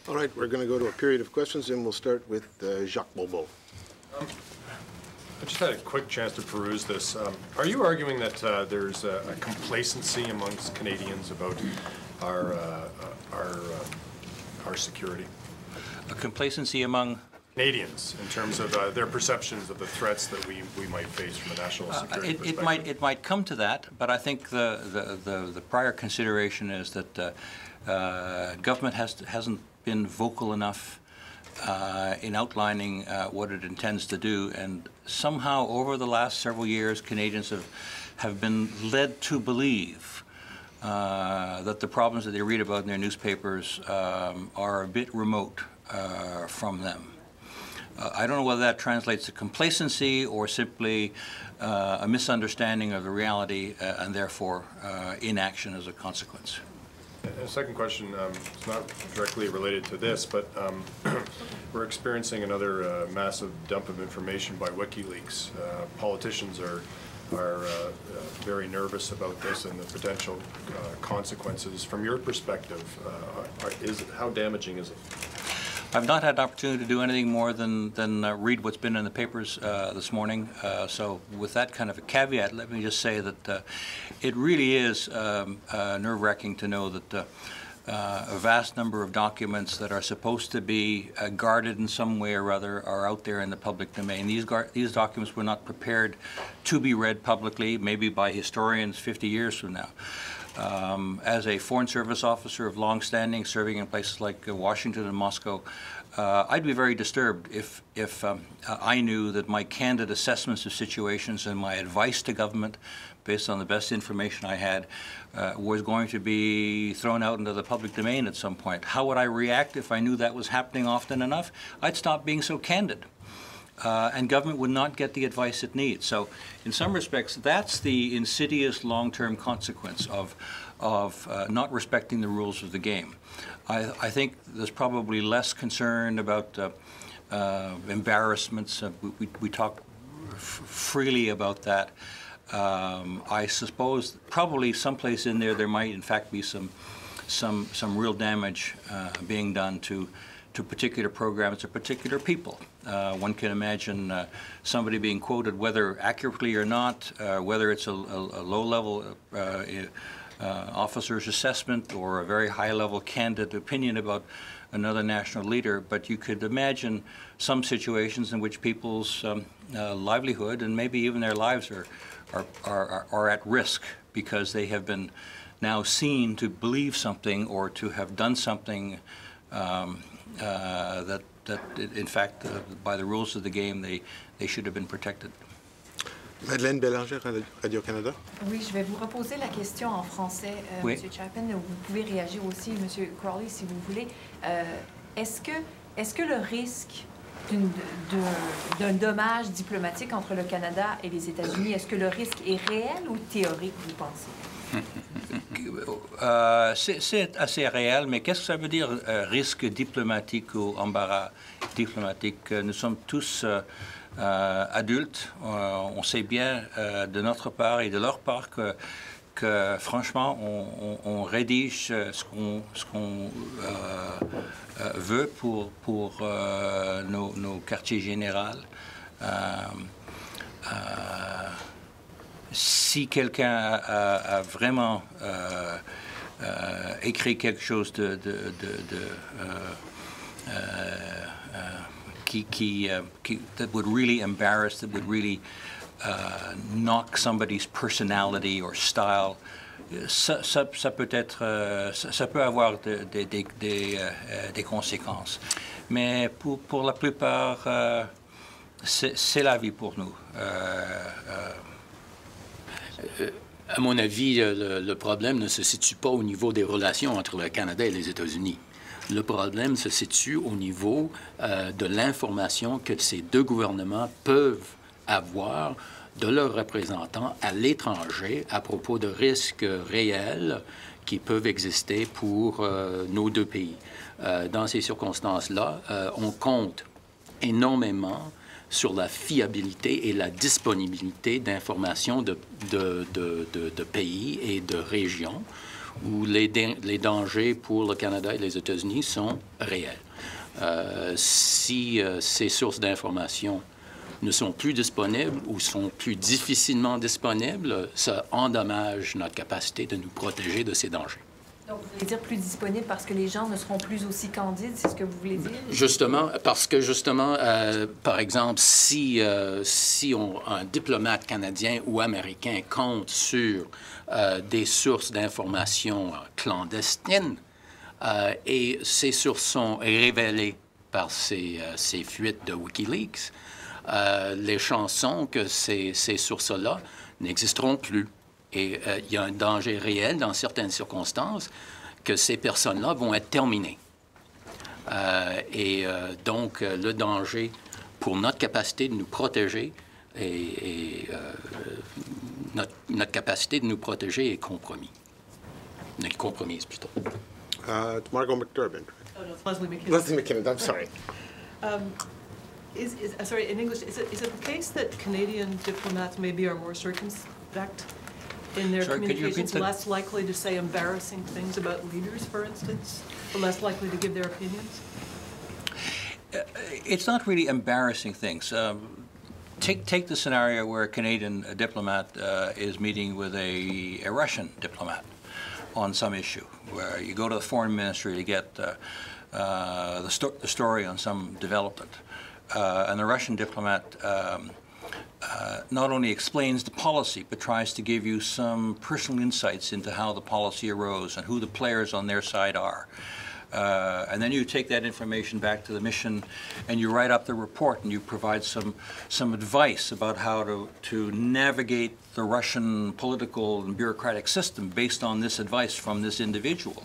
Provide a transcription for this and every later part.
All right, we're going to go to a period of questions, and we'll start with Jacques Bobo. I just had a quick chance to peruse this. Are you arguing that there's a complacency amongst Canadians about our security? A complacency among Canadians in terms of their perceptions of the threats that we might face from a national security perspective? It might come to that, but I think the prior consideration is that government hasn't been vocal enough in outlining what it intends to do, and somehow over the last several years, Canadians have been led to believe that the problems that they read about in their newspapers are a bit remote from them. I don't know whether that translates to complacency or simply a misunderstanding of the reality and therefore inaction as a consequence. And a second question, it's not directly related to this, but we're experiencing another massive dump of information by WikiLeaks. Politicians are very nervous about this and the potential consequences. From your perspective, how damaging is it? I've not had an opportunity to do anything more than read what's been in the papers this morning. So with that kind of a caveat, let me just say that it really is nerve-wracking to know that a vast number of documents that are supposed to be guarded in some way or other are out there in the public domain. These documents were not prepared to be read publicly, maybe by historians 50 years from now. As a Foreign Service officer of long standing, serving in places like Washington and Moscow, I'd be very disturbed if I knew that my candid assessments of situations and my advice to government, based on the best information I had, was going to be thrown out into the public domain at some point. How would I react if I knew that was happening often enough? I'd stop being so candid. And government would not get the advice it needs. So in some respects, that's the insidious long-term consequence of not respecting the rules of the game. I think there's probably less concern about embarrassments. We talk freely about that. I suppose probably someplace in there might in fact be some real damage being done to particular programs or particular people. One can imagine somebody being quoted, whether accurately or not, whether it's a low-level officer's assessment or a very high-level candid opinion about another national leader, but you could imagine some situations in which people's livelihood and maybe even their lives are at risk because they have been now seen to believe something or to have done something that in fact, by the rules of the game, they should have been protected. Madeleine Bélanger, Radio-Canada. Oui, je vais vous reposer la question en français, oui. M. Chapin. Vous pouvez réagir aussi, M. Crowley, si vous voulez. Est-ce que le risque d'un dommage diplomatique entre le Canada et les États-Unis, est-ce que le risque est réel ou théorique, vous pensez? C'est assez réel, mais qu'est-ce que ça veut dire risque diplomatique ou embarras diplomatique? Nous sommes tous adultes, on sait bien de notre part et de leur part que franchement on rédige ce qu'on veut pour nos quartiers généraux. Si quelqu'un a vraiment écrit quelque chose that would really embarrass, that would really knock somebody's personality or style, ça peut avoir des conséquences. Mais pour la plupart, c'est la vie pour nous. À mon avis, le problème ne se situe pas au niveau des relations entre le Canada et les États-Unis. Le problème se situe au niveau de l'information que ces deux gouvernements peuvent avoir de leurs représentants à l'étranger à propos de risques réels qui peuvent exister pour nos deux pays. Dans ces circonstances-là, on compte énormément sur la fiabilité et la disponibilité d'informations de pays et de régions où les dangers pour le Canada et les États-Unis sont réels. Si ces sources d'information ne sont plus disponibles ou sont plus difficilement disponibles, ça endommage notre capacité de nous protéger de ces dangers. Donc, vous voulez dire plus disponible parce que les gens ne seront plus aussi candides, c'est ce que vous voulez dire? Justement, parce que justement, par exemple, si un diplomate canadien ou américain compte sur des sources d'informations clandestines et ces sources sont révélées par ces fuites de Wikileaks, les chances sont que ces sources-là n'existeront plus. Et il y a un danger réel dans certaines circonstances que ces personnes-là vont être terminées. Donc, le danger pour notre capacité de nous protéger notre capacité de nous protéger est compromis. Est compromise, plutôt. Margot McDermott. Oh, no, it's Leslie McKinnon. Leslie McKinnon, I'm sorry. Sorry, in English, is it the case that Canadian diplomats maybe are more circumspect in their Sorry, could you repeat communications, that? less likely to say embarrassing things about leaders, for instance, or less likely to give their opinions? It's not really embarrassing things. Take the scenario where a Canadian diplomat is meeting with a Russian diplomat on some issue, where you go to the foreign ministry to get the story on some development. And the Russian diplomat not only explains the policy, but tries to give you some personal insights into how the policy arose and who the players on their side are. And then you take that information back to the mission and you write up the report and you provide some advice about how to navigate the Russian political and bureaucratic system based on this advice from this individual.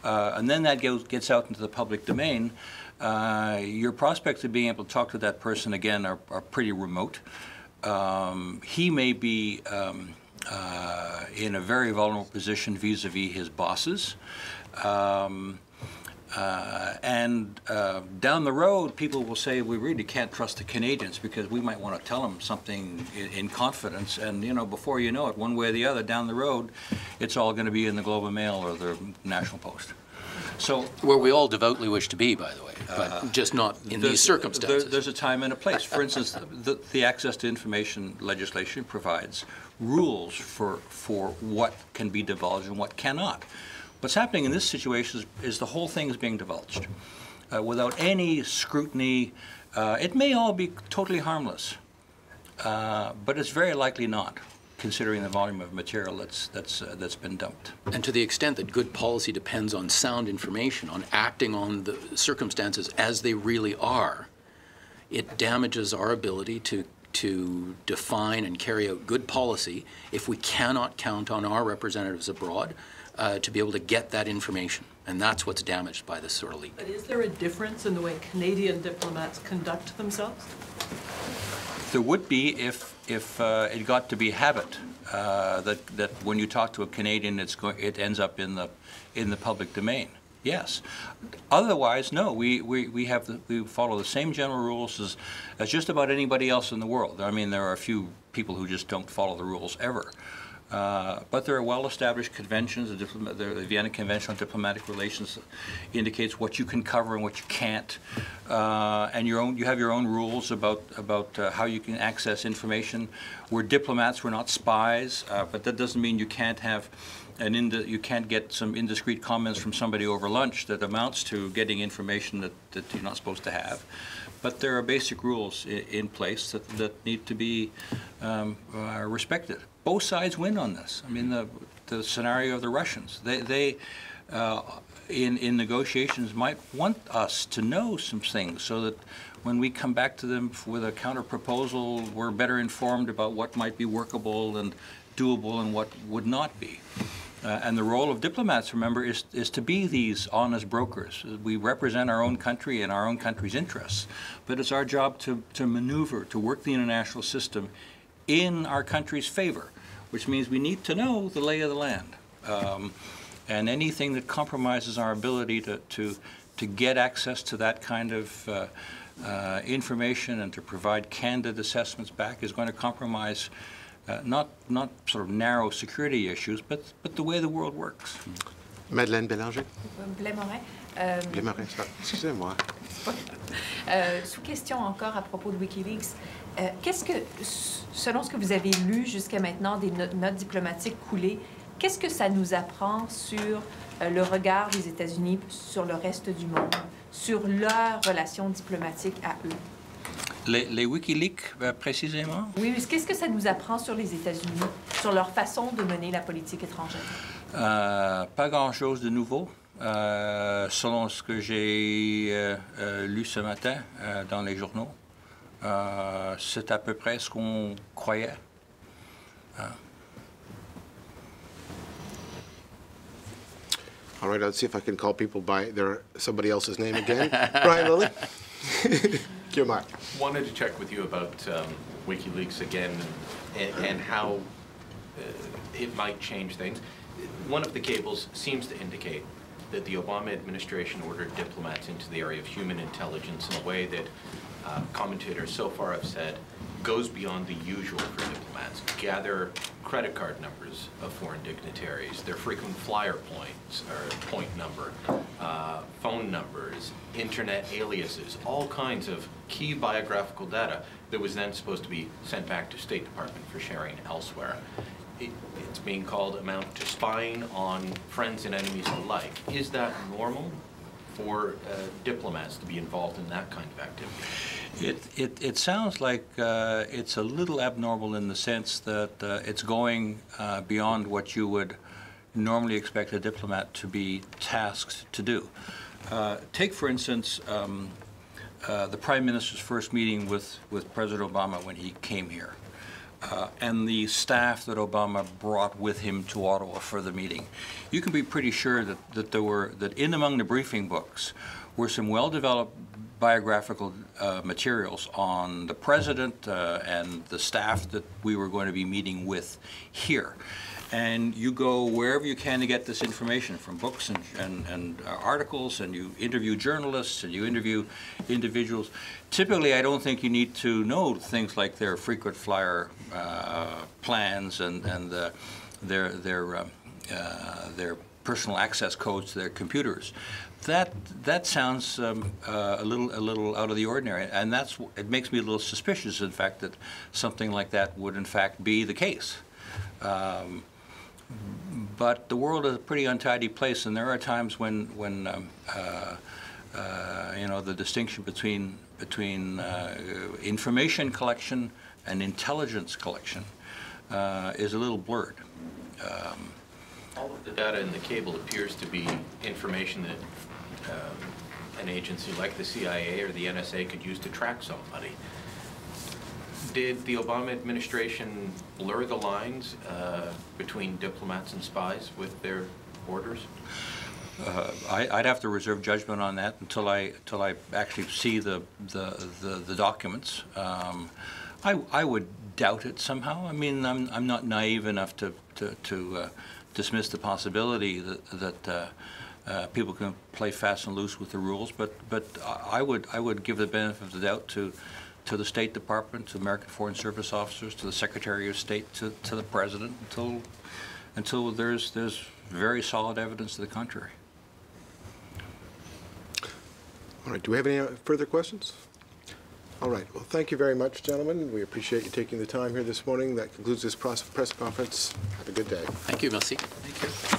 And then that gets out into the public domain. Your prospects of being able to talk to that person again are pretty remote. He may be in a very vulnerable position vis-a-vis his bosses. Down the road, people will say, we really can't trust the Canadians because we might want to tell them something in confidence. And, you know, before you know it, one way or the other, down the road, it's all going to be in the Globe and Mail or the National Post. So, where we all devoutly wish to be, by the way, but just not in these circumstances. There's a time and a place. For instance, the Access to Information legislation provides rules for what can be divulged and what cannot. What's happening in this situation is the whole thing is being divulged without any scrutiny. It may all be totally harmless, but it's very likely not, considering the volume of material that's been dumped. And to the extent that good policy depends on sound information, on acting on the circumstances as they really are, it damages our ability to define and carry out good policy if we cannot count on our representatives abroad to be able to get that information. And that's what's damaged by this sort of leak. But is there a difference in the way Canadian diplomats conduct themselves? There would be if it got to be habit that when you talk to a Canadian, it ends up in the public domain. Yes. Otherwise, no. We follow the same general rules as just about anybody else in the world. I mean, there are a few people who just don't follow the rules ever. But there are well-established conventions. The Vienna Convention on Diplomatic Relations indicates what you can cover and what you can't, and you have your own rules about how you can access information. We're diplomats. We're not spies, but that doesn't mean you can't have you can't get some indiscreet comments from somebody over lunch that amounts to getting information that you're not supposed to have. But there are basic rules in place that need to be respected. Both sides win on this. I mean, the scenario of the Russians, they in negotiations might want us to know some things so that when we come back to them with a counter proposal, we're better informed about what might be workable and doable and what would not be. And the role of diplomats, remember, is to be these honest brokers. We represent our own country and our own country's interests, but it's our job to maneuver, to work the international system in our country's favor, which means we need to know the lay of the land. And anything that compromises our ability to get access to that kind of information and to provide candid assessments back is going to compromise not sort of narrow security issues, but the way the world works. Madeleine Bélanger. Blais-Morin. Blais-Morin, excusez-moi. Sous question encore à propos de Wikileaks, qu'est-ce que, selon ce que vous avez lu jusqu'à maintenant des notes diplomatiques coulées, qu'est-ce que ça nous apprend sur le regard des États-Unis sur le reste du monde, sur leurs relations diplomatiques à eux? Les Wikileaks, précisément? Oui, qu'est-ce que ça nous apprend sur les États-Unis, sur leur façon de mener la politique étrangère? Pas grand-chose de nouveau. Selon ce que j'ai lu ce matin dans les journaux, c'est à peu près ce qu'on croyait. All right, let's see if I can call people by somebody else's name again. Brian Lilly. Mark. Wanted to check with you about WikiLeaks again and how it might change things. One of the cables seems to indicate that the Obama administration ordered diplomats into the area of human intelligence in a way that commentators so far have said goes beyond the usual for diplomats. Gather credit card numbers of foreign dignitaries, their frequent flyer points or point number, phone numbers, internet aliases, all kinds of key biographical data that was then supposed to be sent back to State Department for sharing elsewhere. It's being called amount to spying on friends and enemies alike. Is that normal for diplomats to be involved in that kind of activity? It sounds like it's a little abnormal in the sense that it's going beyond what you would normally expect a diplomat to be tasked to do. Take, for instance, the Prime Minister's first meeting with President Obama when he came here. And the staff that Obama brought with him to Ottawa for the meeting. You can be pretty sure that in among the briefing books were some well-developed biographical materials on the president and the staff that we were going to be meeting with here. And you go wherever you can to get this information from books and articles, and you interview journalists and you interview individuals. Typically, I don't think you need to know things like their frequent flyer plans and their personal access codes to their computers. That sounds a little out of the ordinary, and it makes me a little suspicious, in fact, that something like that would in fact be the case. But the world is a pretty untidy place, and there are times when you know, the distinction between information collection and intelligence collection is a little blurred. All of the data in the cable appears to be information that an agency like the CIA or the NSA could use to track somebody. Did the Obama administration blur the lines between diplomats and spies with their orders? I'd have to reserve judgment on that until I actually see the documents. I would doubt it somehow. I mean, I'm not naive enough to dismiss the possibility that people can play fast and loose with the rules. But I would give the benefit of the doubt to the State Department, to American Foreign Service officers, to the Secretary of State, to the President, until there's very solid evidence to the contrary. All right, do we have any further questions? All right, well, thank you very much, gentlemen. We appreciate you taking the time here this morning. That concludes this press conference. Have a good day. Thank you, merci. Thank you.